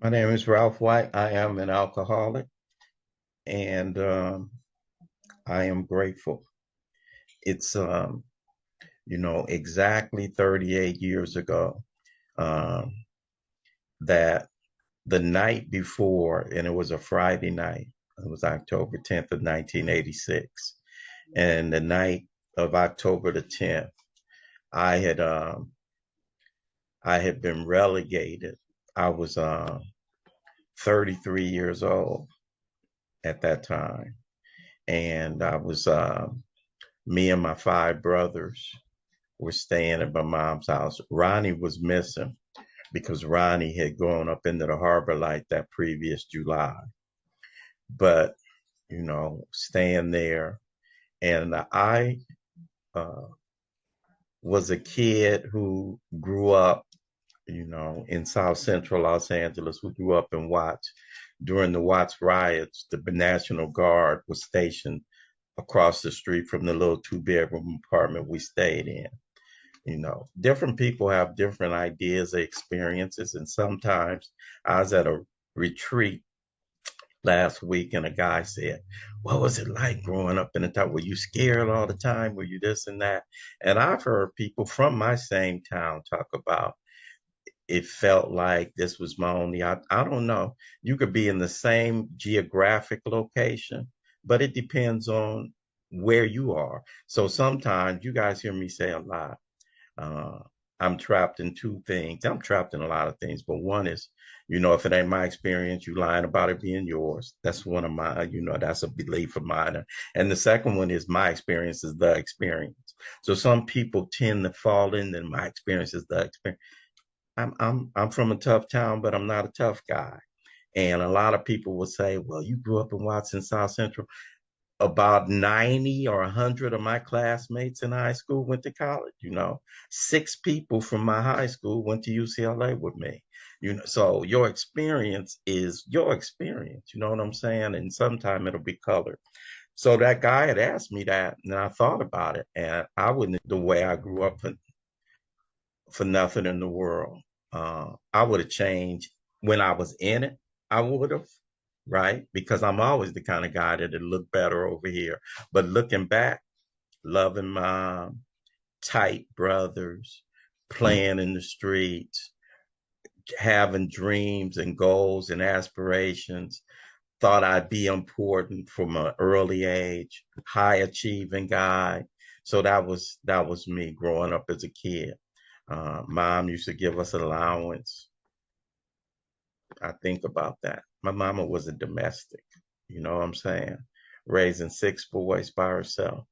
My name is Ralph White. I am an alcoholic and I am grateful. It's, exactly 38 years ago um, that the night before, and it was a Friday night, it was October 10th of 1986. And the night of October the 10th, I had um, I had been relegated. I was 33 years old at that time, and I was me and my five brothers were staying at my mom's house. Ronnie was missing because Ronnie had gone up into the harbor light that previous July. But, staying there. And I uh, was a kid who grew up, in South Central Los Angeles, who grew up in Watts. During the Watts riots, the National Guard was stationed across the street from the little two-bedroom apartment we stayed in. Different people have different ideas, experiences, and sometimes I was at a retreat last week and a guy said, "What was it like growing up in the town? Were you scared all the time? Were you this and that?" And I've heard people from my same town talk about it felt like this was my only, I don't know. You could be in the same geographic location, but it depends on where you are. So sometimes you guys hear me say a lot, uh, I'm trapped in two things. I'm trapped in a lot of things, but one is, if it ain't my experience, you lying about it being yours. That's one of my, that's a belief of mine. And the second one is my experience is the experience. So some people tend to fall in, and my experience is the experience. I'm from a tough town, but I'm not a tough guy. And a lot of people will say, "Well, you grew up in Watson, South Central." About 90 or 100 of my classmates in high school went to college. Six people from my high school went to UCLA with me. So your experience is your experience. You know what I'm saying? And sometime it'll be colored. So that guy had asked me that, and I thought about it, and I wouldn't the way I grew up for nothing in the world. I would have changed when I was in it. I would have, right? Because I'm always the kind of guy that look better over here. But looking back, loving mom, tight brothers, playing in the streets, having dreams and goals and aspirations, thought I'd be important from an early age, high achieving guy. So that was me growing up as a kid. Mom used to give us allowance. I think about that. My mama was a domestic, you know what I'm saying? Raising six boys by herself.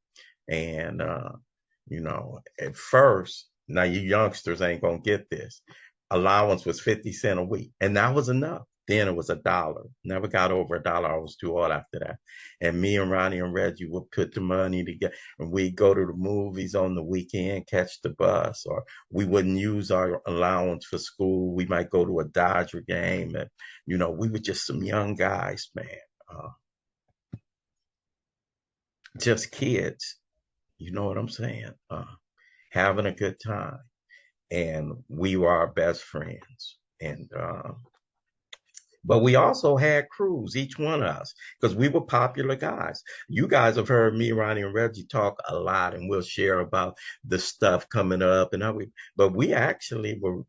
And, at first, now you youngsters ain't going to get this. Allowance was 50 cents a week, and that was enough. Then it was a dollar. Never got over a dollar. I was too old after that. And me and Ronnie and Reggie would put the money together, and we'd go to the movies on the weekend, catch the bus, or we wouldn't use our allowance for school. We might go to a Dodger game, and we were just some young guys, man, uh, just kids. You know what I'm saying? Having a good time, and we were our best friends. And but we also had crews, each one of us, because we were popular guys. You guys have heard me, Ronnie, and Reggie talk a lot, and we'll share about the stuff coming up and how we. But we actually were,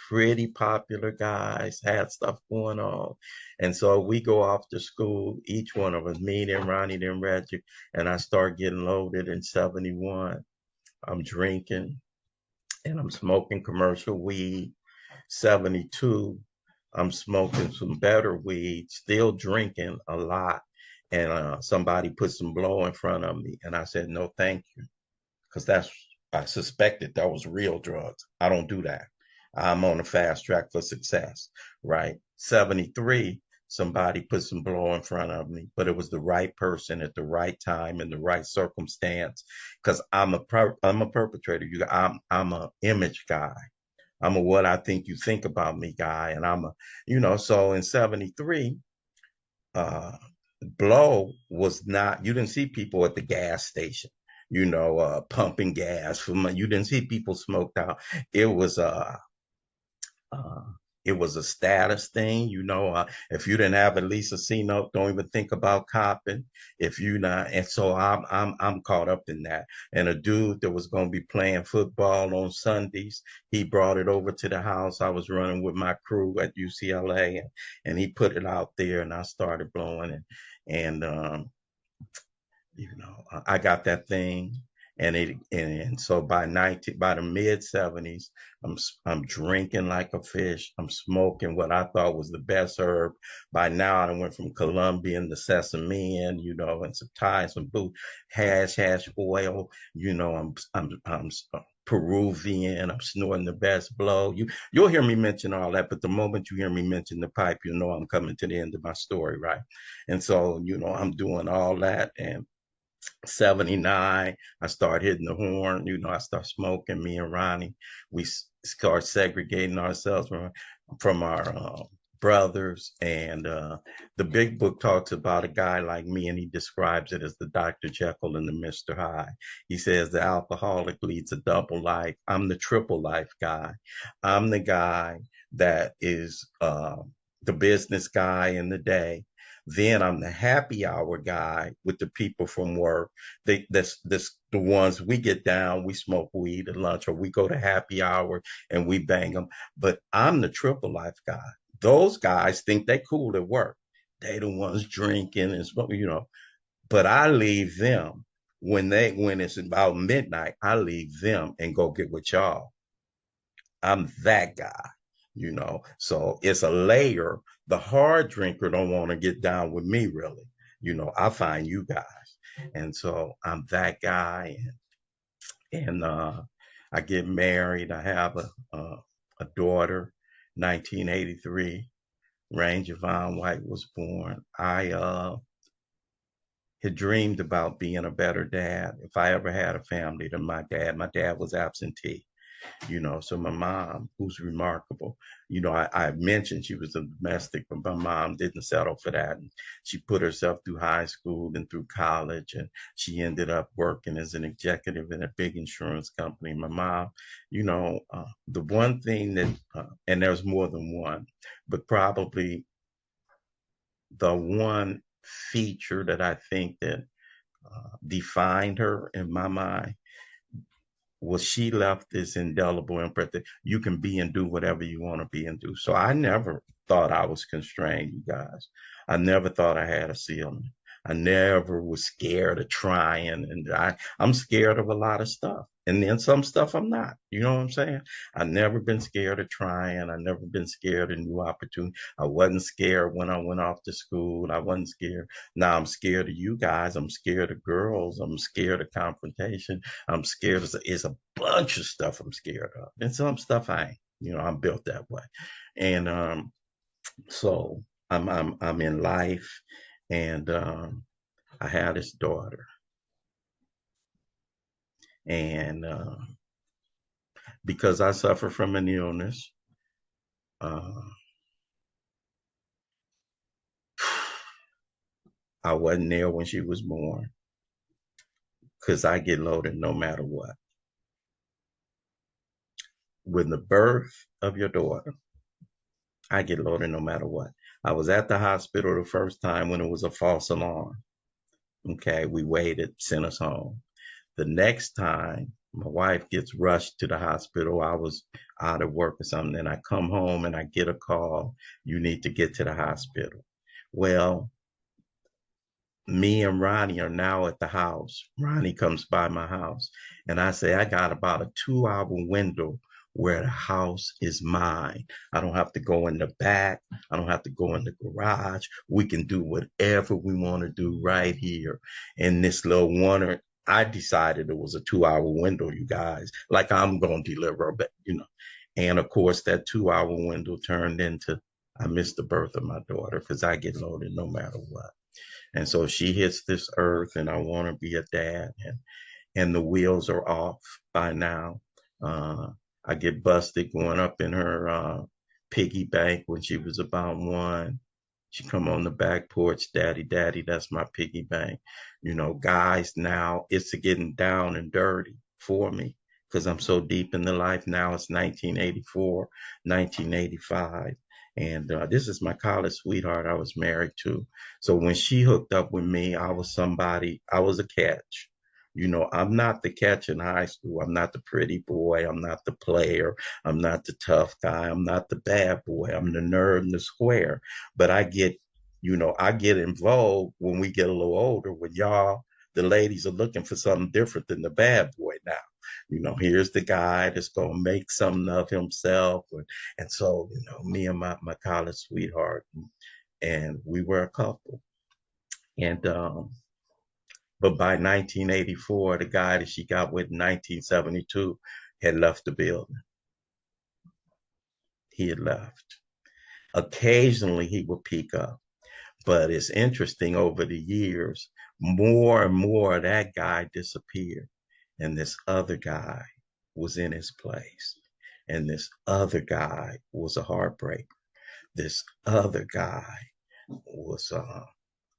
pretty popular guys, had stuff going on. And so we go off to school, each one of us, me, then Ronnie, then Reggie, and I start getting loaded in 71. I'm drinking and I'm smoking commercial weed. 72, I'm smoking some better weed, still drinking a lot. And somebody put some blow in front of me. And I said, "No, thank you." Because I suspected that was real drugs. I don't do that. I'm on a fast track for success, right? 73, somebody put some blow in front of me, but it was the right person at the right time in the right circumstance. Because I'm a perpetrator. I'm a image guy. I'm a what I think you think about me guy, and so in 73, uh, blow was not, you didn't see people at the gas station, pumping gas you didn't see people smoked out. It was, it was a status thing, if you didn't have at least a C note, don't even think about copping. If you not, and so I'm caught up in that. And a dude that was going to be playing football on Sundays, he brought it over to the house. I was running with my crew at UCLA, and he put it out there, and I started blowing it, and I got that thing, and so by the mid 70s, I'm drinking like a fish. I'm smoking what I thought was the best herb. By now, I went from Colombian to sesame, and some Thai, some blue hash oil. I'm Peruvian. I'm snorting the best blow. You'll hear me mention all that, but the moment you hear me mention the pipe, I'm coming to the end of my story, right? And so, I'm doing all that, and 79, I started hitting the horn. I start smoking. Me and Ronnie, we start segregating ourselves from our brothers. And the big book talks about a guy like me, and he describes it as the Dr. Jekyll and the Mr. Hyde. He says the alcoholic leads a double life. I'm the triple life guy. I'm the guy that is the business guy in the day. Then I'm the happy hour guy with the people from work. This the ones we get down, we smoke weed at lunch, or we go to happy hour and we bang them. But I'm the triple life guy. Those guys think they cool at work. They the ones drinking and smoking. But I leave them when it's about midnight. I leave them and go get with y'all. I'm that guy. So it's a layer. The hard drinker don't want to get down with me, really. I find you guys. And so I'm that guy. And I get married. I have a daughter, 1983. Rain Javon White was born. I had dreamed about being a better dad. If I ever had a family than my dad. My dad was absentee. So my mom, who's remarkable, I mentioned she was a domestic, but my mom didn't settle for that. And she put herself through high school and through college, and she ended up working as an executive in a big insurance company. My mom, the one thing that, and there's more than one, but probably the one feature that I think that defined her in my mind, well, she left this indelible imprint that you can be and do whatever you want to be and do. So I never thought I was constrained, you guys. I never thought I had a ceiling. I never was scared of trying, and I'm scared of a lot of stuff. And then some stuff I'm not. You know what I'm saying? I never been scared of trying. I never been scared of new opportunity. I wasn't scared when I went off to school. I wasn't scared. Now I'm scared of you guys. I'm scared of girls. I'm scared of confrontation. I'm scared. It's a bunch of stuff I'm scared of, and some stuff I ain't. I'm built that way, and so I'm in life, and I had this daughter, and because I suffer from an illness, uh, I wasn't there when she was born because I get loaded no matter what. With the birth of your daughter, I get loaded no matter what. I was at the hospital the first time when it was a false alarm. Okay, we waited, sent us home. The next time, my wife gets rushed to the hospital. I was out of work or something, and I come home and I get a call. You need to get to the hospital. Well, me and Ronnie are now at the house. Ronnie comes by my house, and I say, I got about a 2 hour window where the house is mine. I don't have to go in the back. I don't have to go in the garage. We can do whatever we want to do right here in this little one. I decided it was a 2 hour window, you guys. Like I'm going to deliver, but. And of course, that 2 hour window turned into I missed the birth of my daughter because I get loaded no matter what. And so she hits this earth, and I want to be a dad, and the wheels are off by now. Uh, I get busted going up in her piggy bank when she was about one. She come on the back porch, daddy, daddy, that's my piggy bank. Guys now, it's getting down and dirty for me because I'm so deep in the life now. It's 1984, 1985. And this is my college sweetheart I was married to. So when she hooked up with me, I was somebody, I was a catch. You know, I'm not the catch in high school. I'm not the pretty boy. I'm not the player. I'm not the tough guy. I'm not the bad boy. I'm the nerd in the square. But I get, you know, I get involved when we get a little older, when y'all, the ladies, are looking for something different than the bad boy now. You know, here's the guy that's going to make something of himself. And so, you know, me and my college sweetheart, and we were a couple. And, but by 1984, the guy that she got with in 1972 had left the building. He had left. Occasionally he would peek up. But it's interesting, over the years, more and more of that guy disappeared. And this other guy was in his place. And this other guy was a heartbreak. This other guy was,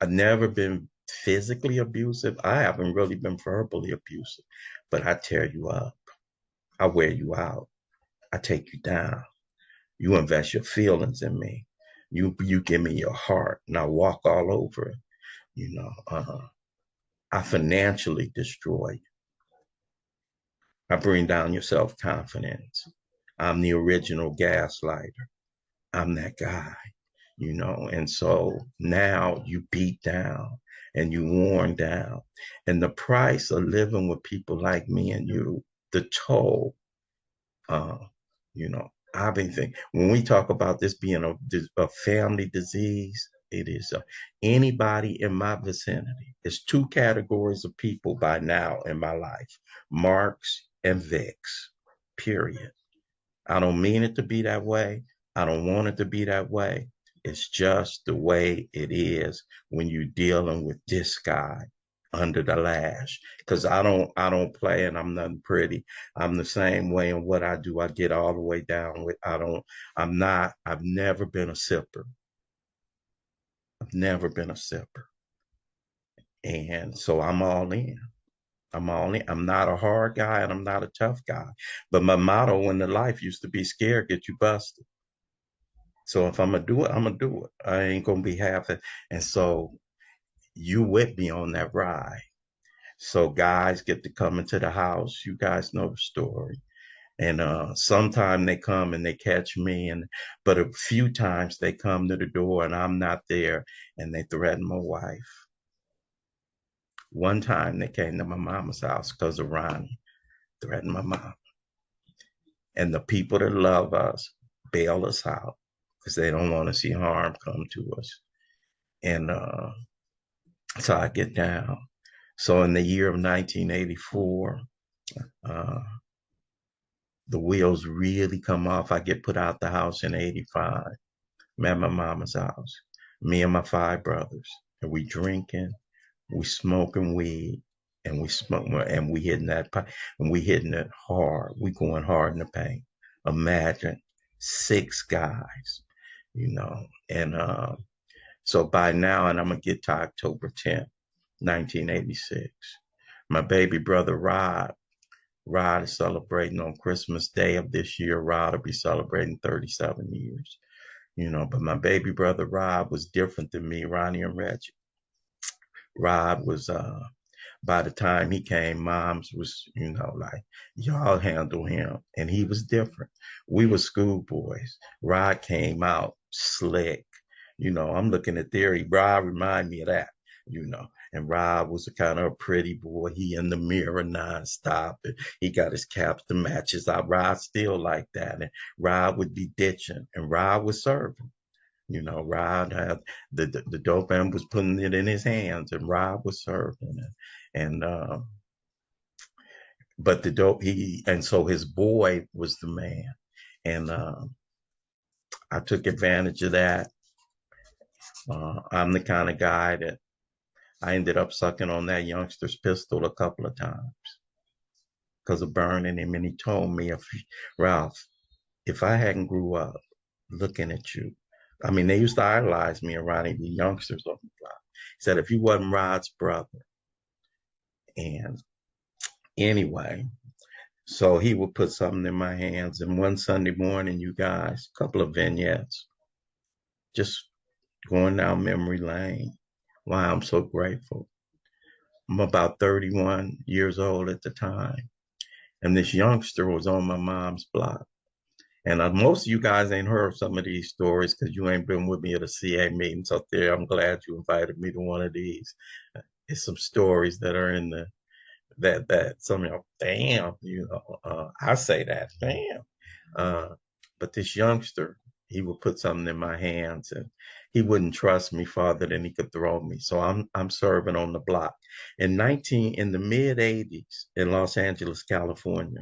I've never been physically abusive. I haven't really been verbally abusive, but I tear you up. I wear you out. I take you down. You invest your feelings in me. You give me your heart, and I walk all over it. You know, I financially destroy you. I bring down your self confidence. I'm the original gaslighter. I'm that guy, you know. And so now you beat down and you worn down. And the price of living with people like me and you, the toll, uh, you know, I've been thinking, when we talk about this being a family disease, it is anybody in my vicinity. It's two categories of people by now in my life: Marks and Vicks, period. I don't mean it to be that way. I don't want it to be that way. It's just the way it is when you're dealing with this guy under the lash. Because I don't play, and I'm nothing pretty. I'm the same way in what I do. I get all the way down with, I've never been a sipper. I've never been a sipper. And so I'm all in. I'm all in. I'm not a hard guy and I'm not a tough guy. But my motto in the life used to be, scared, get you busted. So if I'm gonna do it, I'm gonna do it. I ain't gonna be half it. And so you with me on that ride. So guys get to come into the house. You guys know the story. And sometimes they come and they catch me, and but a few times they come to the door and I'm not there, and they threaten my wife. One time they came to my mama's house because of Ronnie, threatened my mom. And the people that love us bail us out because they don't want to see harm come to us. And so I get down. So in the year of 1984, uh, the wheels really come off. I get put out the house in 85. I'm at my mama's house, me and my five brothers, and we drinking, we smoking weed, and we smoke, and we hitting that pipe, and we hitting it hard. We going hard in the paint. Imagine six guys, you know, and so by now, and I'm gonna get to October 10th, 1986. My baby brother Rod is celebrating on Christmas Day of this year. Rod will be celebrating 37 years, you know. But my baby brother Rod was different than me, Ronnie and Reggie. Rod was by the time he came, moms was, you know, like, y'all handle him. And he was different. We were schoolboys. Rod came out slick. You know, I'm looking at theory. Rod remind me of that, you know. And Rod was a kind of a pretty boy. He in the mirror nonstop. And he got his caps to match his eye. Rod still like that. And Rod would be ditching. And Rod was serving. You know, Rod had the dope man was putting it in his hands, and Rod was serving it. And but the dope he and so his boy was the man, and I took advantage of that. I'm the kind of guy that I ended up sucking on that youngster's pistol a couple of times because of burning him, and he told me, if Ralph, if I hadn't grew up looking at you, I mean, they used to idolize me around the youngsters on the block. He said, if you wasn't Rod's brother, and anyway, So he would put something in my hands. And one Sunday morning, you guys, a couple of vignettes, just going down memory lane. Wow, I'm so grateful. I'm about 31 years old at the time. And this youngster was on my mom's block. And most of you guys ain't heard some of these stories because you ain't been with me at the CA meetings up there. I'm glad you invited me to one of these. It's some stories that are in the that some of y'all, damn, I say that, damn. Uh, but this youngster, he would put something in my hands and he wouldn't trust me farther than he could throw me. So I'm serving on the block. In the mid 80s in Los Angeles, California,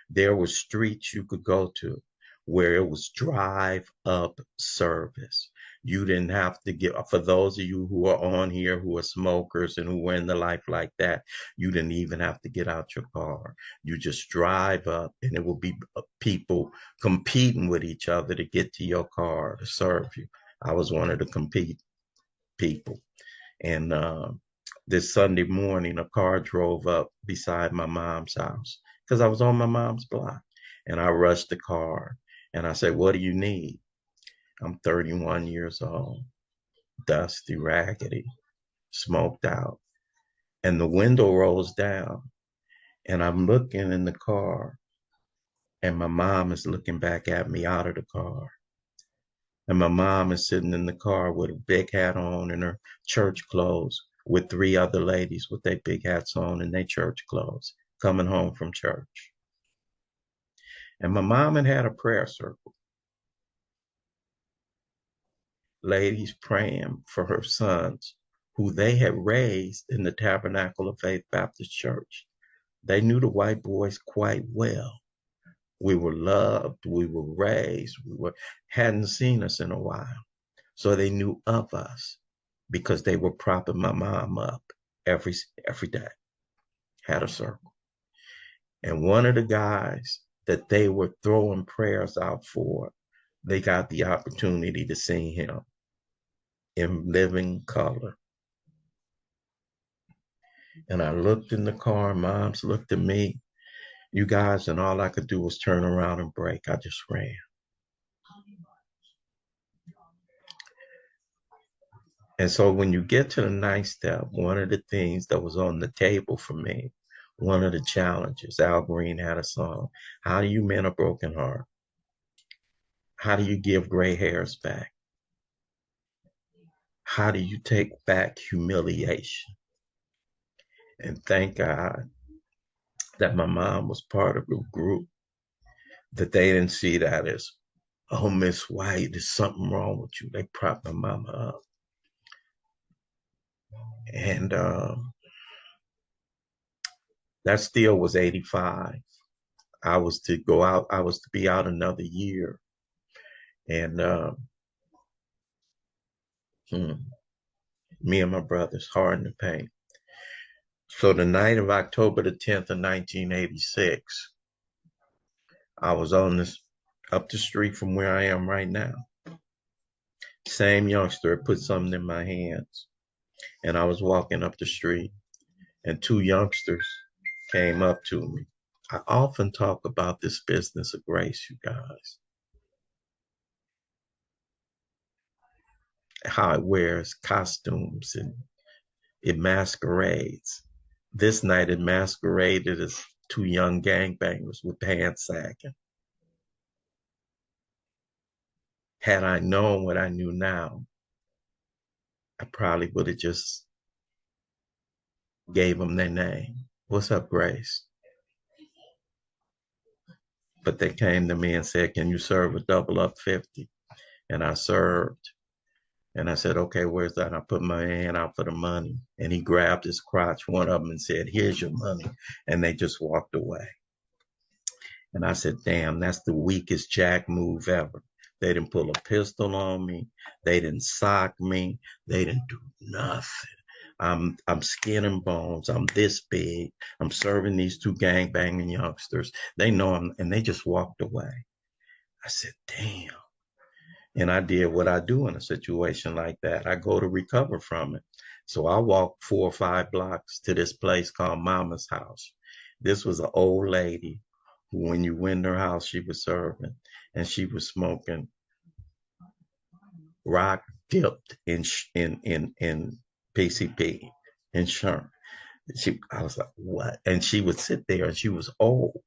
there were streets you could go to where it was drive up service. You didn't have to get, for those of you who are on here who are smokers and who were in the life like that, you didn't even have to get out your car. You just drive up and it will be people competing with each other to get to your car to serve you. I was one of the compete people. And this Sunday morning, a car drove up beside my mom's house because I was on my mom's block. And I rushed the car and I said, "What do you need?" I'm 31 years old, dusty, raggedy, smoked out. And the window rolls down and I'm looking in the car and my mom is looking back at me out of the car. And my mom is sitting in the car with a big hat on and her church clothes with three other ladies with their big hats on and their church clothes coming home from church. And my mom had a prayer circle, ladies praying for her sons who they had raised in the Tabernacle of Faith Baptist Church. They knew the white boys quite well. We were loved, we were raised, hadn't seen us in a while. So they knew of us because they were propping my mom up every day, had a circle. And one of the guys that they were throwing prayers out for, they got the opportunity to see him in living color. And I looked in the car, moms looked at me, you guys, and all I could do was turn around and break. I just ran. And so when you get to the ninth step, one of the things that was on the table for me, one of the challenges, Al Green had a song, how do you mend a broken heart? How do you give gray hairs back? How do you take back humiliation? And thank God that my mom was part of the group, that they didn't see that as, oh, Miss White, there's something wrong with you. They propped my mama up. And that still was 85. I was to go out, I was to be out another year. And me and my brothers, hard in the paint. So the night of October the 10th of 1986, I was on this up the street from where I am right now. Same youngster put something in my hands, and I was walking up the street, and two youngsters came up to me. I often talk about this business of grace, you guys, how it wears costumes and it masquerades. This night it masqueraded as two young gangbangers with pants sagging. Had I known what I knew now, I probably would have just gave them their name. What's up, Grace? But they came to me and said, can you serve a double up 50? And I served. And I said, okay, where's that? And I put my hand out for the money. And he grabbed his crotch, one of them, and said, here's your money. And they just walked away. And I said, damn, that's the weakest jack move ever. They didn't pull a pistol on me. They didn't sock me. They didn't do nothing. I'm skin and bones. I'm this big. I'm serving these two gangbanging youngsters. They know I'm, and they just walked away. I said, damn. And I did what I do in a situation like that. I go to recover from it. So I walked 4 or 5 blocks to this place called Mama's house. This was an old lady When you went in her house, she was serving, and she was smoking rock dipped in PCP insurance. I was like, what? And she would sit there, and she was old,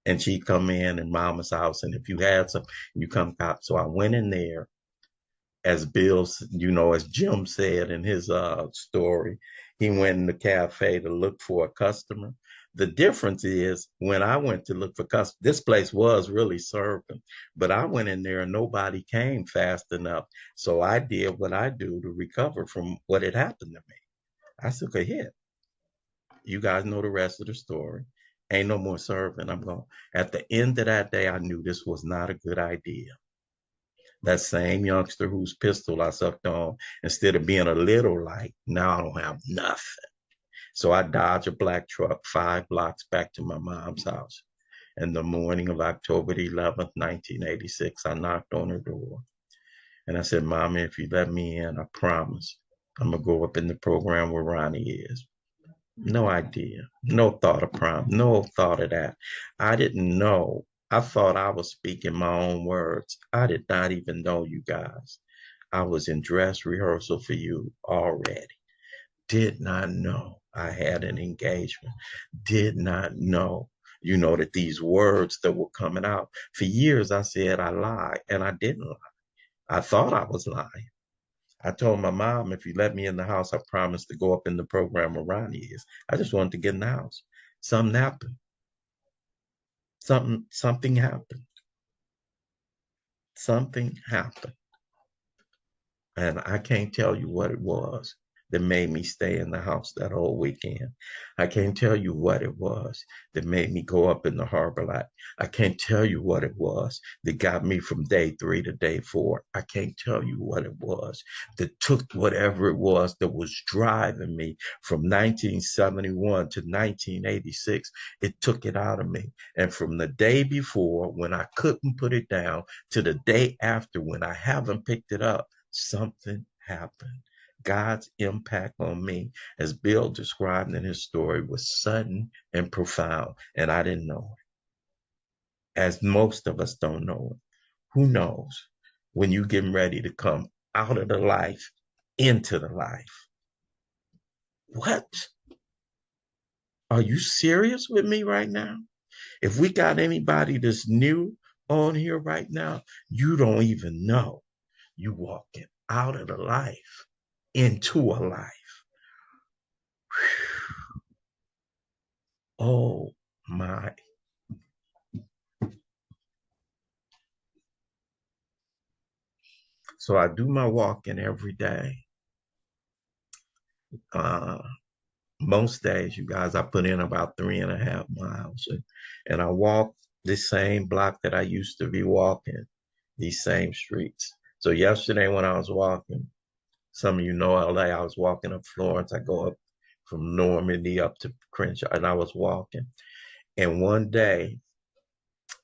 and she'd come in Mama's house, and if you had some, you come out. So I went in there, as as Jim said in his story, he went in the cafe to look for a customer. The difference is when I went to look for customers, this place was really serving, but I went in there and nobody came fast enough. So I did what I do to recover from what had happened to me. I took a hit. You guys know the rest of the story. Ain't no more serving. I'm going. At the end of that day, I knew this was not a good idea. That same youngster whose pistol I sucked on, instead of being a little light, now I don't have nothing. So I dodged a black truck 5 blocks back to my mom's house. In the morning of October the 11th, 1986, I knocked on her door. And I said, Mommy, if you let me in, I promise I'm going to go up in the program where Ronnie is. No idea. No thought of prom. No thought of that. I didn't know. I thought I was speaking my own words. I did not even know, you guys. I was in dress rehearsal for you already. Did not know I had an engagement. Did not know, that these words that were coming out. For years, I said I lied, and I didn't lie. I thought I was lying. I told my mom, if you let me in the house, I promise to go up in the program where Ronnie is. I just wanted to get in the house. Something happened. Something happened. Something happened. And I can't tell you what it was that made me stay in the house that whole weekend. I can't tell you what it was that made me go up in the harbor lot. I can't tell you what it was that got me from day 3 to day 4. I can't tell you what it was that took whatever it was that was driving me from 1971 to 1986. It took it out of me. And from the day before, when I couldn't put it down, to the day after, when I haven't picked it up, something happened. God's impact on me, as Bill described in his story, was sudden and profound, and I didn't know it. As most of us don't know it. Who knows when you're getting ready to come out of the life into the life? What? Are you serious with me right now? If we got anybody that's new on here right now, you don't even know. You walking out of the life into a life. Oh my. So I do my walking every day. Uh, Most days, you guys, I put in about 3.5 miles. And I walk this same block that I used to be walking, these same streets. So yesterday when I was walking, some of you know LA, I was walking up Florence. I go up from Normandy up to Crenshaw, and I was walking. And one day,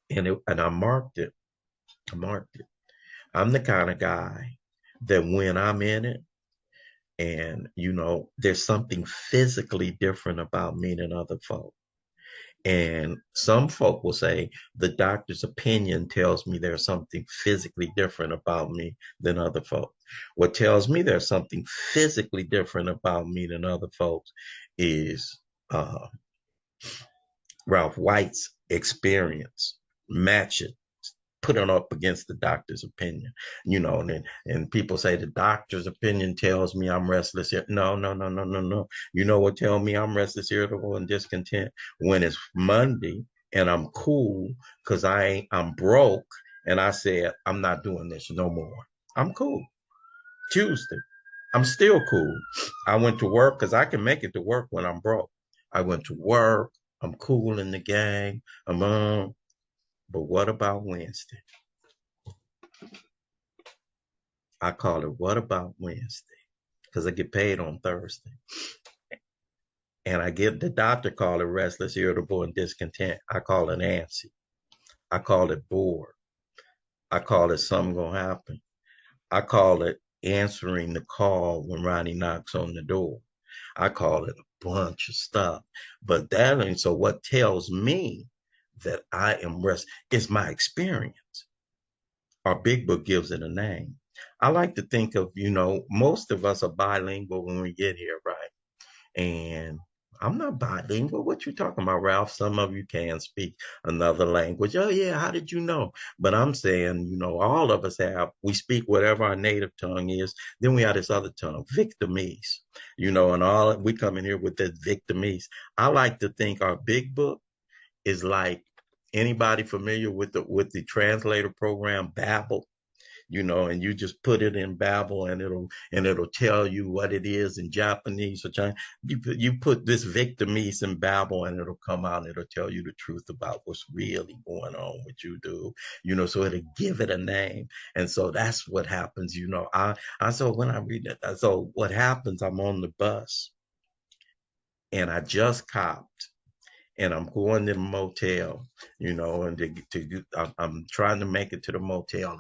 and I marked it. I marked it. I'm the kind of guy that when I'm in it, and there's something physically different about me than other folk. And some folk will say the doctor's opinion tells me there's something physically different about me than other folks. What tells me there's something physically different about me than other folks is Ralph White's experience. Match it, put it up against the doctor's opinion, and people say the doctor's opinion tells me I'm restless. No, no, no, no, no, no. You know what tell me I'm restless, irritable, and discontent? When it's Monday and I'm cool because I'm broke, and I said I'm not doing this no more. I'm cool. Tuesday, I'm still cool. I went to work because I can make it to work when I'm broke. I went to work. I'm cool in the gang. I'm on. But what about Wednesday? I call it What About Wednesday? Because I get paid on Thursday. And I get the doctor call it restless, irritable, and discontent. I call it antsy. I call it bored. I call it something gonna happen. I call it answering the call when Ronnie knocks on the door. I call it a bunch of stuff. But that ain't so what tells me that I am rest. It's my experience. Our big book gives it a name. I like to think of, most of us are bilingual when we get here, right? And I'm not bilingual. What you talking about, Ralph? Some of you can speak another language. Oh yeah, how did you know? But I'm saying, all of us we speak whatever our native tongue is. Then we have this other tongue, Victimese, and all we come in here with this Victimese. I like to think our big book is like anybody familiar with the translator program Babbel, and you just put it in Babel and it'll tell you what it is in Japanese or Chinese. You put this Victimese in Babel and it'll come out and it'll tell you the truth about what's really going on with you, do. So it'll give it a name. And so that's what happens, I so when I read that, so what happens, I'm on the bus and I just copped and I'm going to the motel, and I'm trying to make it to the motel,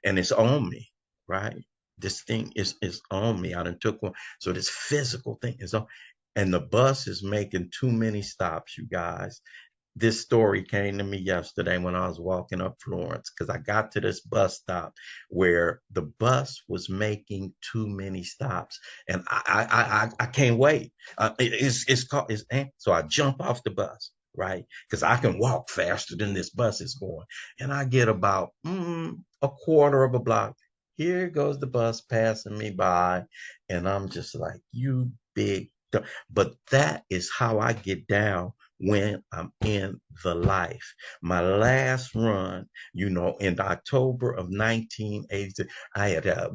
and it's on me, right? This thing is on me. I done took one, so this physical thing is on, and the bus is making too many stops, you guys. This story came to me yesterday when I was walking up Florence because I got to this bus stop where the bus was making too many stops, and I can't wait. It's called so I jump off the bus, right, because I can walk faster than this bus is going, and I get about a quarter of a block. Here goes the bus passing me by, and I'm just like, you big. But that is how I get down when I'm in the life. My last run, in October of 1986,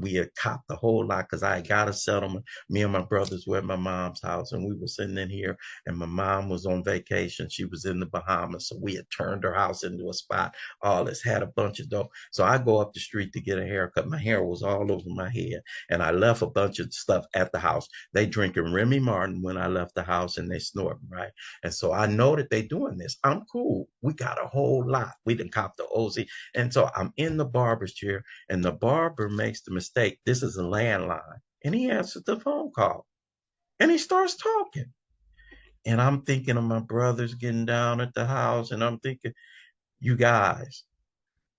we had copped a whole lot because I had got a settlement. Me and my brothers were at my mom's house, and we were sitting in here, and my mom was on vacation. She was in the Bahamas, so we had turned her house into a spot. All this had a bunch of dope. So I go up the street to get a haircut. My hair was all over my head, and I left a bunch of stuff at the house. They drinking Remy Martin when I left the house, and they snorting, right? And so I know that they doing this. I'm cool. We got a whole lot. We done cop the OZ. And so I'm in the barber's chair, and the barber makes the mistake. This is a landline. And he answers the phone call. And he starts talking. And I'm thinking of my brothers getting down at the house. And I'm thinking, you guys,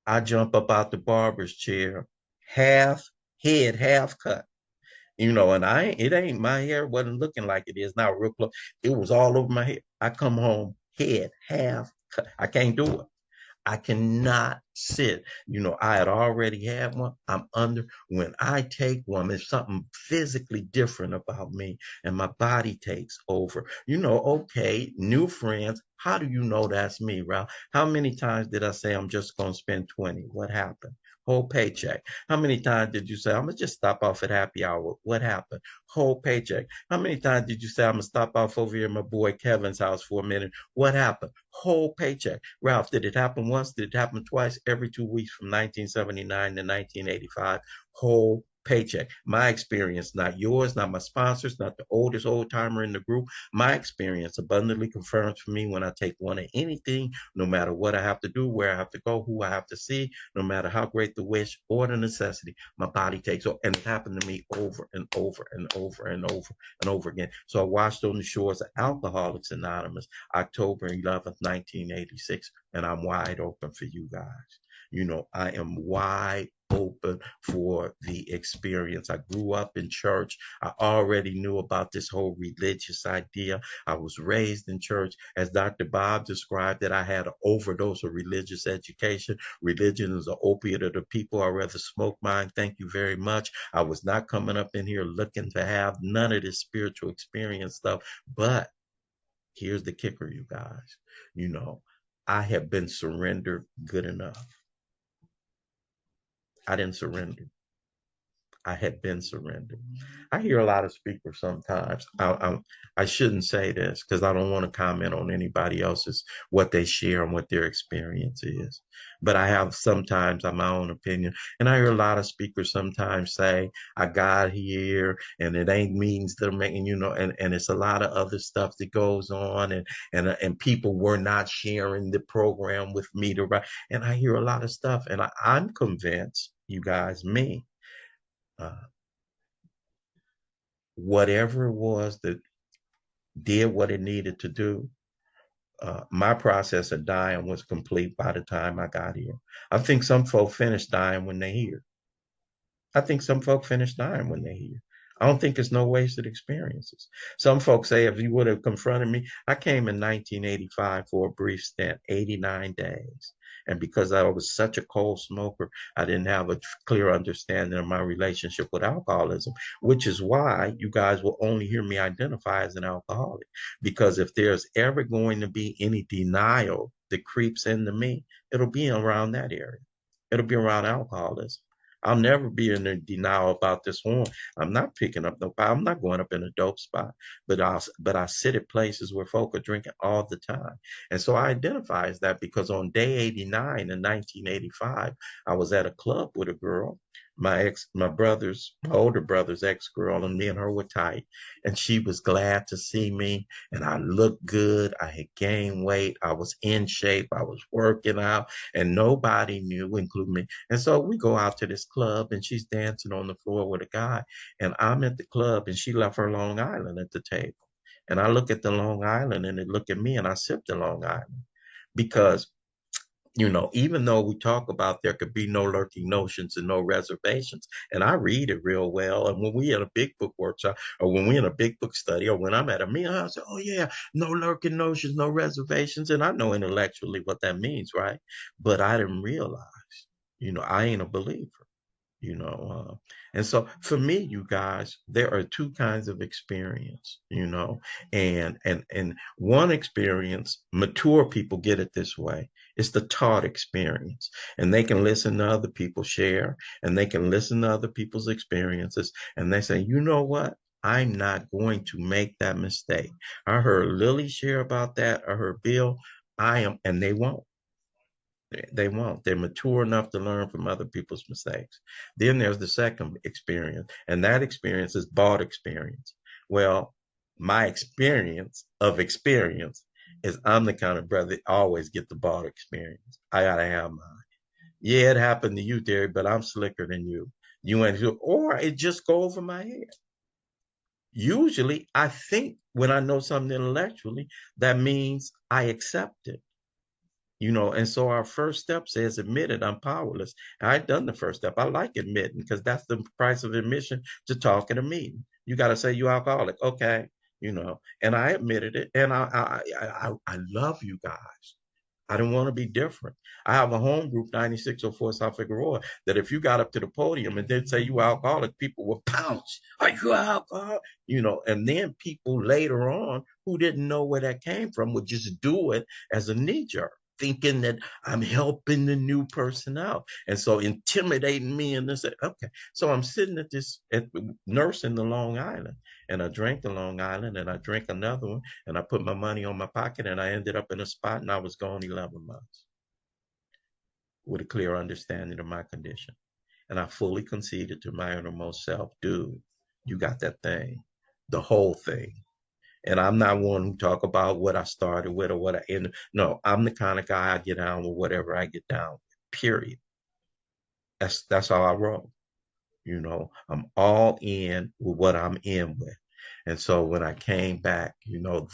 I jump up out the barber's chair, half head, half cut. And it ain't my hair wasn't looking like it is now, real close. It was all over my head. I come home, head half cut. I can't do it. I cannot sit. I had already had one. I'm under. When I take one, there's something physically different about me, and my body takes over. Okay, new friends. How do you know that's me, Ralph? How many times did I say I'm just going to spend 20? What happened? Whole paycheck. How many times did you say, I'm going to just stop off at happy hour? What happened? Whole paycheck. How many times did you say, I'm going to stop off over here at my boy Kevin's house for a minute? What happened? Whole paycheck. Ralph, did it happen once? Did it happen twice? Every 2 weeks from 1979 to 1985? Whole paycheck. My experience, not yours, not my sponsors, not the oldest old timer in the group. My experience abundantly confirms for me when I take one of anything, no matter what I have to do, where I have to go, who I have to see, no matter how great the wish or the necessity, my body takes over. And it happened to me over and over and over and over and over again. So I watched on the shores of Alcoholics Anonymous, October 11th, 1986, and I'm wide open for you guys. I am wide open for the experience. I grew up in church. I already knew about this whole religious idea. I was raised in church. As Dr. Bob described it, I had an overdose of religious education. Religion is an opiate of the people. I'd rather smoke mine. Thank you very much. I was not coming up in here looking to have none of this spiritual experience stuff. But here's the kicker, you guys. I have been surrendered good enough. I didn't surrender. I had been surrendered. I hear a lot of speakers sometimes. I shouldn't say this because I don't want to comment on anybody else's, what they share and what their experience is. But I have sometimes my own opinion. And I hear a lot of speakers sometimes say, I got here and it ain't means they're making, and it's a lot of other stuff that goes on. And people were not sharing the program with me to write. And I hear a lot of stuff. And I'm convinced, you guys, uh, whatever it was that did what it needed to do, My process of dying was complete by the time I got here. I think some folk finish dying when they're here. I think some folk finish dying when they're here. I don't think it's no wasted experiences. Some folks say if you would have confronted me, I came in 1985 for a brief stint, 89 days. And because I was such a cold smoker, I didn't have a clear understanding of my relationship with alcoholism, which is why you guys will only hear me identify as an alcoholic. Because if there's ever going to be any denial that creeps into me, it'll be around that area. It'll be around alcoholism. I'll never be in denial about this one. I'm not picking up no. I'm not going up in a dope spot, but I sit at places where folk are drinking all the time, and so I identify as that because on day 89 in 1985, I was at a club with a girl, my older brother's ex girl, and me and her were tight, and she was glad to see me, and I looked good. I had gained weight. I was in shape. I was working out, and nobody knew, including me. And so we go out to this club and she's dancing on the floor with a guy. And I'm at the club and she left her Long Island at the table. And I look at the Long Island and it look at me and I sip the Long Island. Because even though we talk about there could be no lurking notions and no reservations, and I read it real well. And when we at a big book workshop, or when we in a big book study, or when I'm at a meeting, I say, "Oh yeah, no lurking notions, no reservations," and I know intellectually what that means, right? But I didn't realize, I ain't a believer you know and so for me, you guys, there are two kinds of experience, and one experience, mature people get it this way. It's the taught experience, and they can listen to other people share, and they can listen to other people's experiences, and they say, you know what, I'm not going to make that mistake. I heard Lily share about that, I heard Bill. I am, and they won't. They won't. They're mature enough to learn from other people's mistakes. Then there's the second experience, and that experience is bought experience. Well, my experience is I'm the kind of brother that always get the bought experience. I gotta have mine. Yeah, it happened to you, Derek, but I'm slicker than you. You ain't, or it just go over my head. Usually, I think when I know something intellectually, that means I accept it. And so our first step says admit it, I'm powerless. I've done the first step. I like admitting because that's the price of admission to talk at a meeting. You got to say you alcoholic. Okay. And I admitted it. And I love you guys. I didn't want to be different. I have a home group, 9604 South Figueroa, that if you got up to the podium and then say you alcoholic, people would pounce. Are you alcoholic? And then people later on who didn't know where that came from would just do it as a knee jerk, thinking that I'm helping the new person out. And so intimidating me and this, okay. So I'm sitting at nursing the Long Island, and I drank the Long Island and I drank another one, and I put my money on my pocket, and I ended up in a spot, and I was gone 11 months with a clear understanding of my condition. And I fully conceded to my innermost self, dude, you got that thing, the whole thing. And I'm not one who talk about what I started with or what I ended. No, I'm the kind of guy I get down with whatever I get down with, period. That's how I roll. I'm all in with what I'm in with. And so when I came back,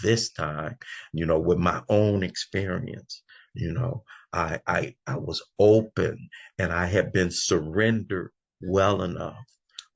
this time, with my own experience, I was open, and I had been surrendered well enough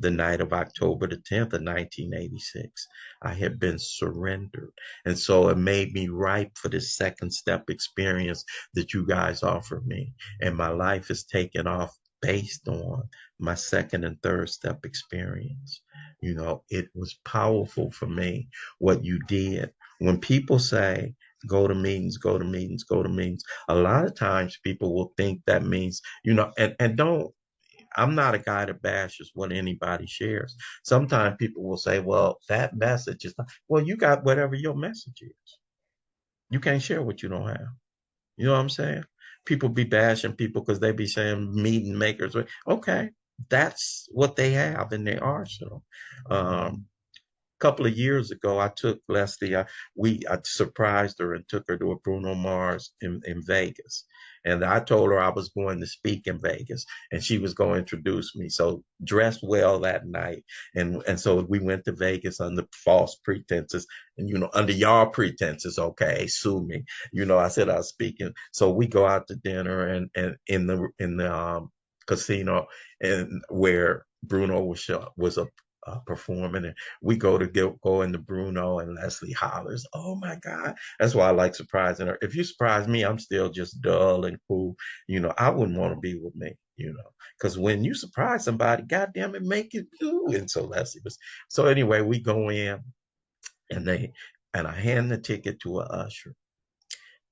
the night of October the 10th of 1986. I had been surrendered. And so it made me ripe for this second step experience that you guys offered me. And my life is taken off based on my second and third step experience. It was powerful for me what you did. When people say, go to meetings, go to meetings, go to meetings, a lot of times people will think that means, and don't, I'm not a guy that bashes what anybody shares. Sometimes people will say, well, that message is not, well, you got whatever your message is. You can't share what you don't have. You know what I'm saying? People be bashing people because they be saying meeting makers. Okay, that's what they have in their arsenal. Couple of years ago, I took Leslie. I surprised her and took her to a Bruno Mars in Vegas, And I told her I was going to speak in Vegas and she was going to introduce me. So dressed well that night. And so we went to Vegas under false pretenses and, under y'all pretenses. Okay, sue me. I said I was speaking. So we go out to dinner and in the casino and where Bruno was performing, and we go into Bruno and Leslie hollers, "Oh my God!" That's why I like surprising her. If you surprise me, I'm still just dull and cool. I wouldn't want to be with me. Because when you surprise somebody, goddamn it, make it do. And so Leslie was. So anyway, we go in and I hand the ticket to a usher,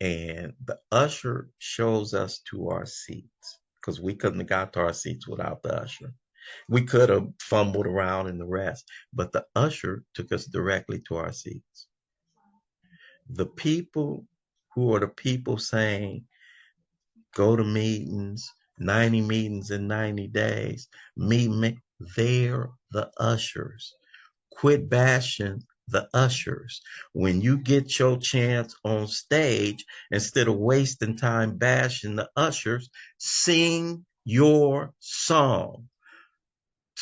and the usher shows us to our seats because we couldn't have got to our seats without the usher. We could have fumbled around in the rest, but the usher took us directly to our seats. The people who are the people saying, go to meetings, 90 meetings in 90 days, meet me, they're the ushers. Quit bashing the ushers. When you get your chance on stage, instead of wasting time bashing the ushers, sing your song.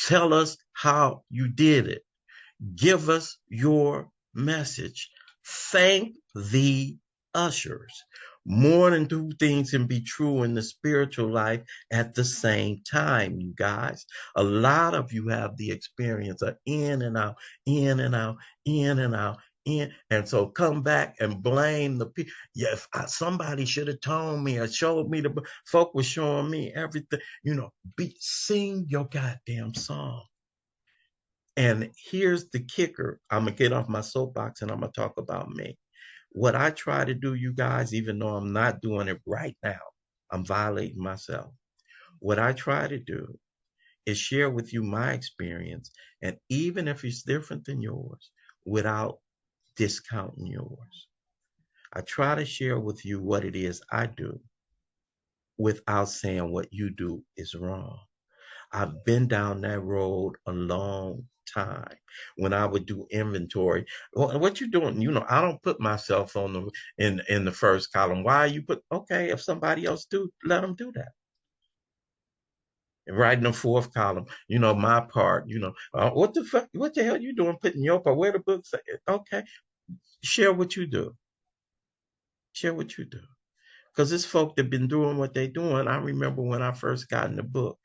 Tell us how you did it. Give us your message. Thank the ushers. More than two things can be true in the spiritual life at the same time, you guys. A lot of you have the experience of in and out, in and out, in and out, in. And so come back and blame the people. Yeah, if somebody should have told me or showed me, the folk was showing me everything. Sing your goddamn song. And here's the kicker. I'm going to get off my soapbox and I'm going to talk about me. What I try to do, you guys, even though I'm not doing it right now, I'm violating myself. What I try to do is share with you my experience. And even if it's different than yours, without discounting yours, I try to share with you what it is I do without saying what you do is wrong. I've been down that road a long time. When I would do inventory, what you doing? I don't put myself on in the first column. Why you put? Okay, if somebody else do, let them do that. And right in the fourth column, my part. What the fuck? What the hell you doing? Putting your part? Where the books? Okay, share what you do. Share what you do. Because it's folk that been doing what they doing. I remember when I first got in the book,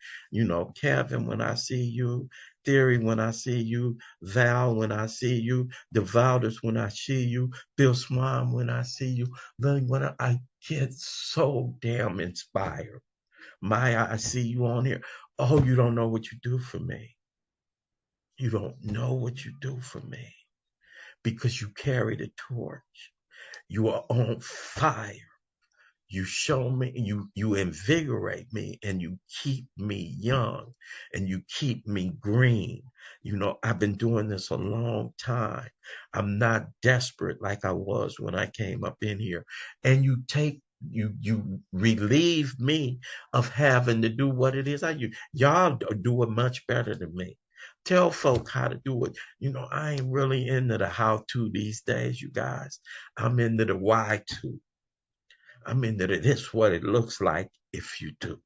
Kevin, when I see you, Theory, when I see you, Val, when I see you, the Valders, when I see you, Bill Swan, when I see you. Then when I get so damn inspired. Maya, I see you on here. Oh, you don't know what you do for me. You don't know what you do for me because you carry the torch. You are on fire. You show me, you invigorate me, and you keep me young, and you keep me green. I've been doing this a long time. I'm not desperate like I was when I came up in here. And you relieve me of having to do what it is I do. Y'all do it much better than me. Tell folk how to do it. I ain't really into the how to these days, you guys. I'm into the why to. I'm into this what it looks like if you do.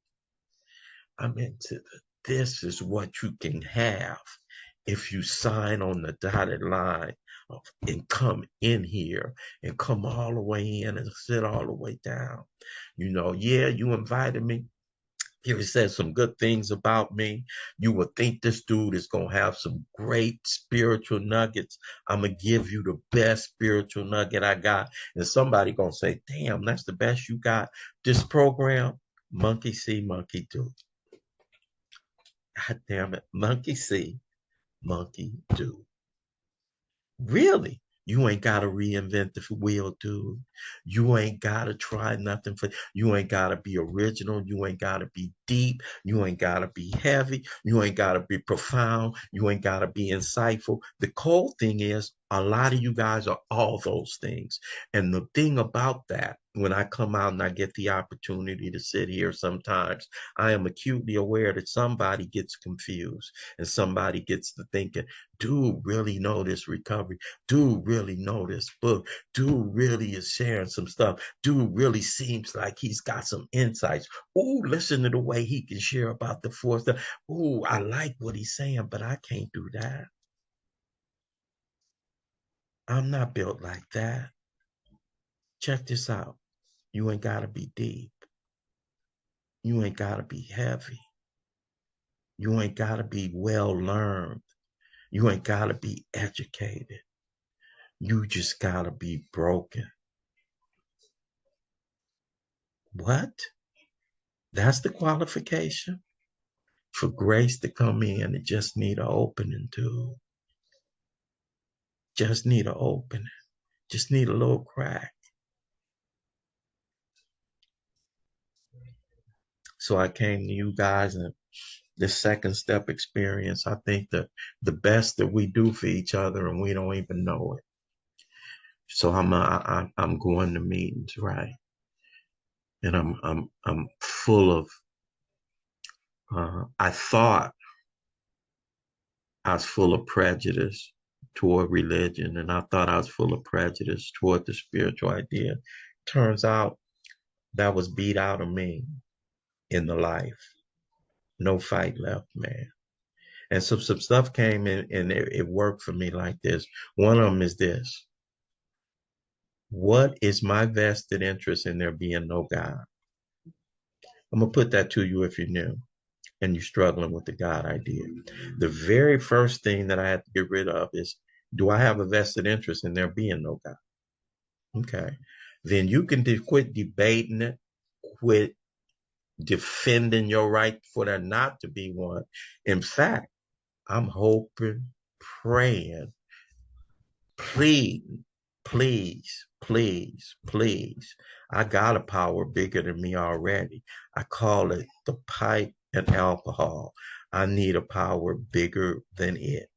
I'm into this is what you can have if you sign on the dotted line and come in here and come all the way in and sit all the way down. Yeah, you invited me. Here he says some good things about me. You would think this dude is going to have some great spiritual nuggets. I'm going to give you the best spiritual nugget I got. And somebody going to say, damn, that's the best you got. This program, monkey see, monkey do. God damn it. Monkey see, monkey do. Really? You ain't gotta reinvent the wheel, dude. You ain't gotta try nothing for you ain't gotta be original, you ain't gotta be deep, you ain't gotta be heavy, you ain't gotta be profound, you ain't gotta be insightful. The cold thing is A lot of you guys are all those things. And the thing about that, when I come out and I get the opportunity to sit here sometimes, I am acutely aware that somebody gets confused and somebody gets to thinking, dude really know this recovery. Dude really know this book. Dude really is sharing some stuff. Dude really seems like he's got some insights. Ooh, listen to the way he can share about the four stuff. Ooh, I like what he's saying, but I can't do that. I'm not built like that. Check this out. You ain't got to be deep. You ain't got to be heavy. You ain't got to be well learned. You ain't got to be educated. You just got to be broken. What? That's the qualification? For grace to come in, it just need an opening, dude. Just need an opening. Just need a little crack. So I came to you guys, and this second step experience, I think that the best that we do for each other and we don't even know it. So I'm going to meetings, right? And I'm full of I thought I was full of prejudice toward religion, and I thought I was full of prejudice toward the spiritual idea. Turns out that was beat out of me in the life. No fight left, man. And so some stuff came in and it worked for me like this. One of them is this. What is my vested interest in there being no God? I'm going to put that to you if you're new and you're struggling with the God idea. The very first thing that I had to get rid of is, do I have a vested interest in there being no God? Okay. Then you can quit debating it, quit defending your right for there not to be one. In fact, I'm hoping, praying, pleading, please, please, please. I got a power bigger than me already. I call it the pipe and alcohol. I need a power bigger than it.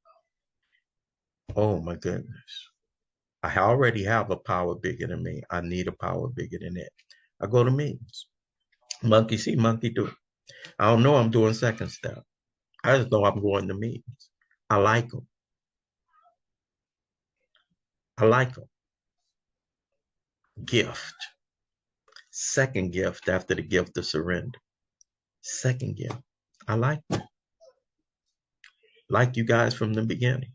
Oh my goodness. I already have a power bigger than me. I need a power bigger than it. I go to meetings. Monkey see, monkey do. I don't know I'm doing second step. I just know I'm going to meetings. I like them. I like them. Gift. Second gift after the gift of surrender. Second gift. I like them. Like you guys from the beginning.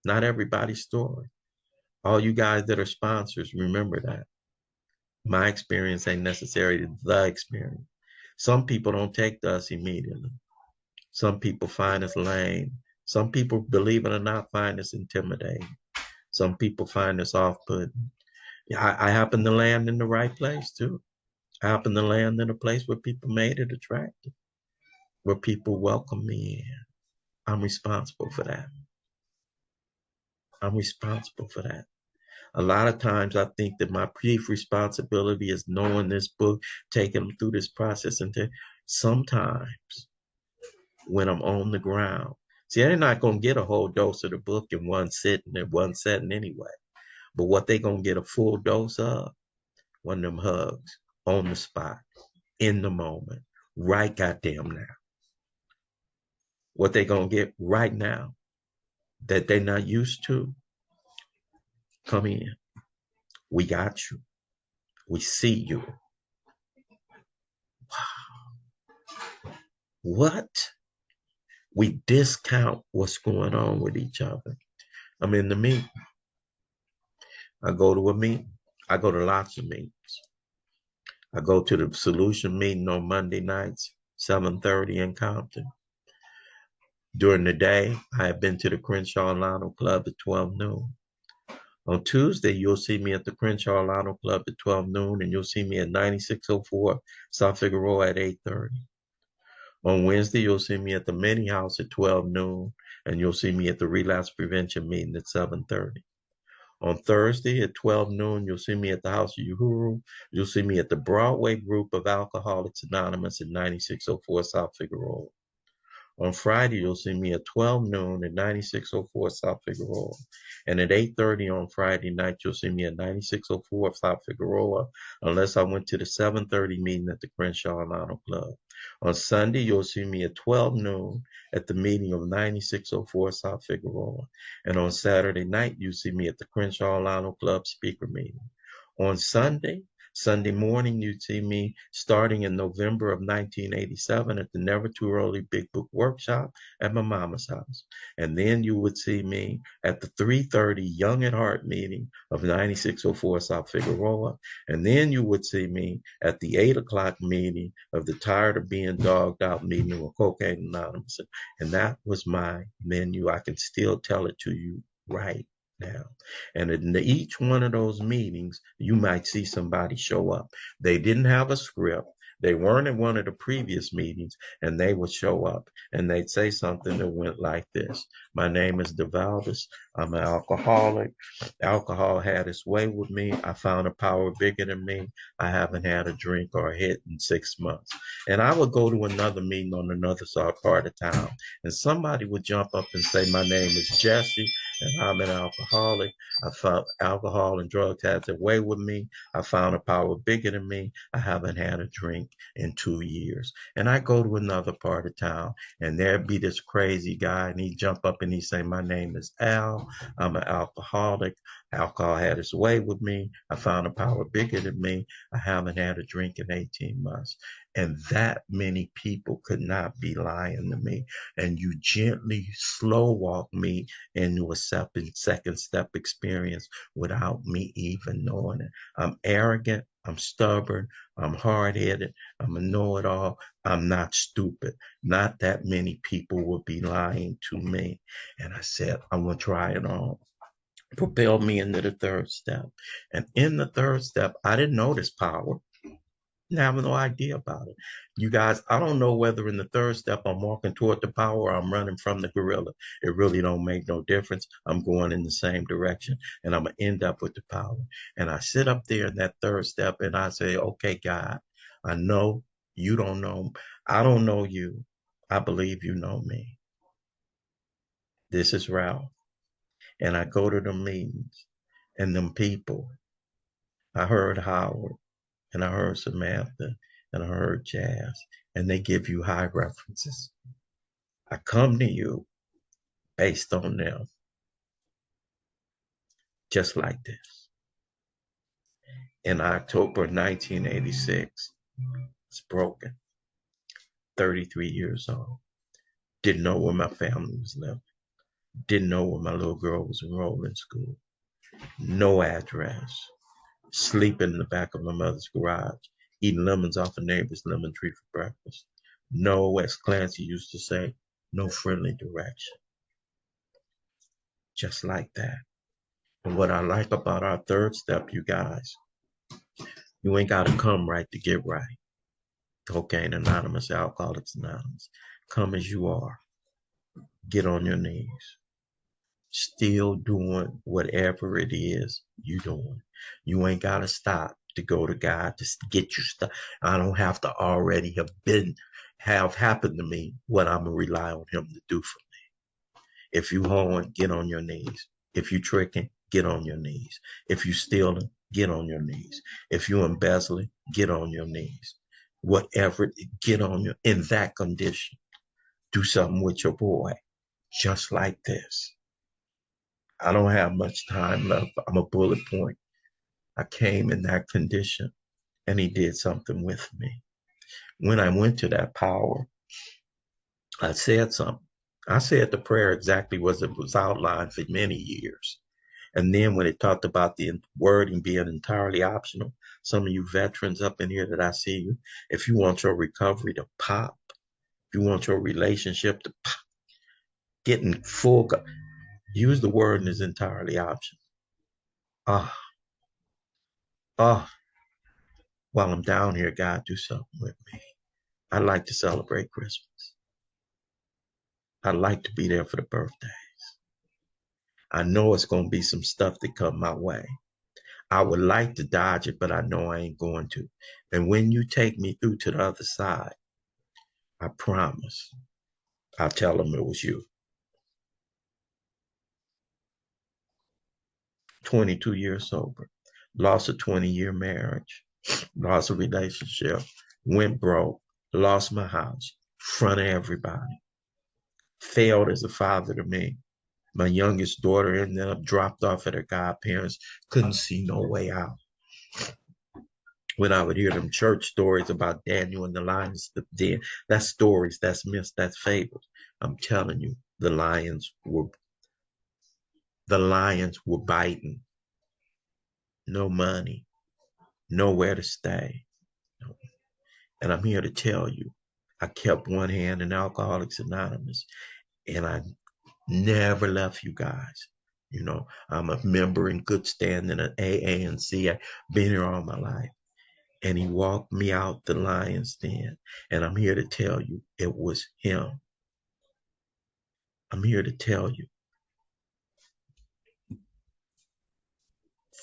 Not everybody's story. All you guys that are sponsors, remember that. My experience ain't necessarily the experience. Some people don't take to us immediately. Some people find us lame. Some people, believe it or not, find us intimidating. Some people find us off-putting. I happen to land in the right place too. I happen to land in a place where people made it attractive, where people welcome me in. I'm responsible for that. I'm responsible for that. A lot of times I think that my chief responsibility is knowing this book, taking them through this process, and sometimes when I'm on the ground. See, they're not going to get a whole dose of the book in one sitting, in one setting anyway. But what they going to get a full dose of, one of them hugs on the spot, in the moment, right goddamn now. What they going to get right now that they're not used to, come in. We got you. We see you. What? We discount what's going on with each other. I'm in the meeting. I go to a meeting. I go to lots of meetings. I go to the solution meeting on Monday nights, 7:30 in Compton. During the day, I have been to the Crenshaw Lano Club at 12 noon. On Tuesday, you'll see me at the Crenshaw Lano Club at 12 noon, and you'll see me at 9604 South Figueroa at 8:30. On Wednesday, you'll see me at the Mini House at 12 noon, and you'll see me at the Relapse Prevention meeting at 7:30. On Thursday at 12 noon, you'll see me at the House of Uhuru. You'll see me at the Broadway group of Alcoholics Anonymous at 9604 South Figueroa. On Friday, you'll see me at 12 noon at 9604 South Figueroa. And at 8:30 on Friday night, you'll see me at 9604 South Figueroa, unless I went to the 7:30 meeting at the Crenshaw and Auto Club. On Sunday, you'll see me at 12 noon at the meeting of 9604 South Figueroa. And on Saturday night, you see me at the Crenshaw and Auto Club speaker meeting. On Sunday morning, you'd see me starting in November of 1987 at the Never Too Early Big Book Workshop at my mama's house. And then you would see me at the 3:30 Young at Heart meeting of 9604 South Figueroa. And then you would see me at the 8 o'clock meeting of the Tired of Being Dogged Out meeting with Cocaine Anonymous. And that was my menu. I can still tell it to you right now. And in each one of those meetings, you might see somebody show up. They didn't have a script. They weren't in one of the previous meetings, and they would show up and they'd say something that went like this. My name is DeValdis. I'm an alcoholic. Alcohol had its way with me. I found a power bigger than me. I haven't had a drink or a hit in 6 months. And I would go to another meeting on another part of town, and somebody would jump up and say, my name is Jesse, and I'm an alcoholic. I found alcohol and drugs had their way with me. I found a power bigger than me. I haven't had a drink in 2 years. And I go to another part of town, and there'd be this crazy guy, and he'd jump up and he'd say, my name is Al. I'm an alcoholic. Alcohol had its way with me. I found a power bigger than me. I haven't had a drink in 18 months. And that many people could not be lying to me. And you gently slow walk me into a second step experience without me even knowing it. I'm arrogant. I'm stubborn. I'm hard-headed. I'm a know-it-all. I'm not stupid. Not that many people will be lying to me. And I said, I'm going to try it on. Propelled me into the third step. And in the third step, I didn't know this power. I have no idea about it. You guys, I don't know whether in the third step I'm walking toward the power or I'm running from the gorilla. It really don't make no difference. I'm going in the same direction and I'm going to end up with the power. And I sit up there in that third step and I say, okay, God, I know you don't know. I don't know you. I believe you know me. This is Ralph. And I go to the meetings and them people. I heard Howard. And I heard Samantha, and I heard Jazz, and they give you high references. I come to you based on them, just like this. In October 1986, it's broken, 33 years old. Didn't know where my family was living. Didn't know where my little girl was enrolled in school. No address. Sleeping in the back of my mother's garage, eating lemons off a neighbor's lemon tree for breakfast. No, as Clancy used to say, no friendly direction. Just like that. And what I like about our third step, you guys, you ain't got to come right to get right. Cocaine Anonymous, Alcoholics Anonymous. Come as you are. Get on your knees. Still doing whatever it is you doing. You ain't got to stop to go to God to get you stuff. I don't have to already have happened to me what I'm going to rely on him to do for me. If you hoeing, get on your knees. If you tricking, get on your knees. If you stealing, get on your knees. If you embezzling, get on your knees. Whatever, get on your, in that condition. Do something with your boy, just like this. I don't have much time left. I'm a bullet point. I came in that condition and he did something with me. When I went to that power, I said something. I said the prayer exactly as it was outlined for many years. And then when it talked about the wording being entirely optional, some of you veterans up in here that I see you, if you want your recovery to pop, if you want your relationship to pop, getting full, use the word and it's entirely optional. While I'm down here, God, do something with me. I like to celebrate Christmas. I like to be there for the birthdays. I know it's going to be some stuff that come my way. I would like to dodge it, but I know I ain't going to. And when you take me through to the other side, I promise I'll tell them it was you. 22 years sober, lost a 20-year marriage, lost a relationship, went broke, lost my house, in front of everybody, failed as a father to me. My youngest daughter ended up dropped off at her godparents, couldn't see no way out. When I would hear them church stories about Daniel and the lions, that's stories, that's myths, that's fables. I'm telling you, the lions were biting. No money, nowhere to stay. And I'm here to tell you, I kept one hand in Alcoholics Anonymous, and I never left you guys. I'm a member in good standing at AA and C. I've been here all my life. And he walked me out the lion's den. And I'm here to tell you, it was him. I'm here to tell you,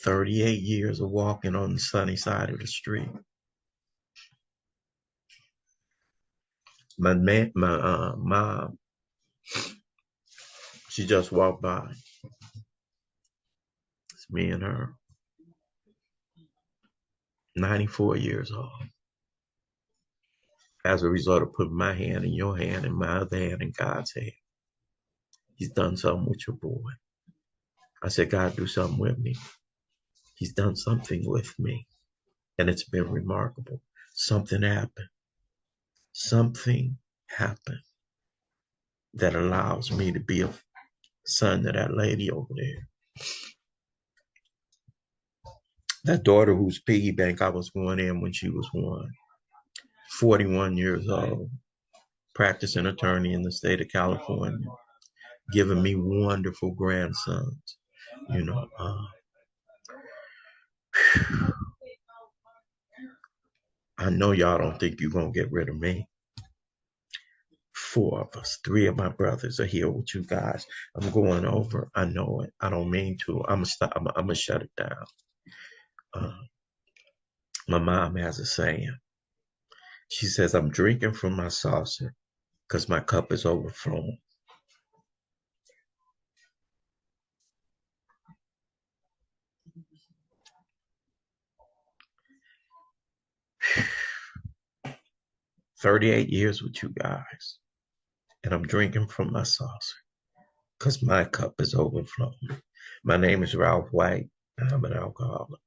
38 years of walking on the sunny side of the street. My mom, she just walked by. It's me and her, 94 years old. As a result of putting my hand in your hand and my other hand in God's hand. He's done something with your boy. I said, God, do something with me. He's done something with me. And it's been remarkable. Something happened. Something happened that allows me to be a son to that lady over there. That daughter whose piggy bank I was going in when she was 41 years old, practicing attorney in the state of California, giving me wonderful grandsons. You know, I know y'all don't think you're going to get rid of me. 4 of us, 3 of my brothers are here with you guys. I'm going over. I know it. I don't mean to. I'm gonna shut it down. My mom has a saying. She says, I'm drinking from my saucer because my cup is overflowing. "38 years with you guys, and I'm drinking from my saucer because my cup is overflowing." My name is Ralph White, and I'm an alcoholic.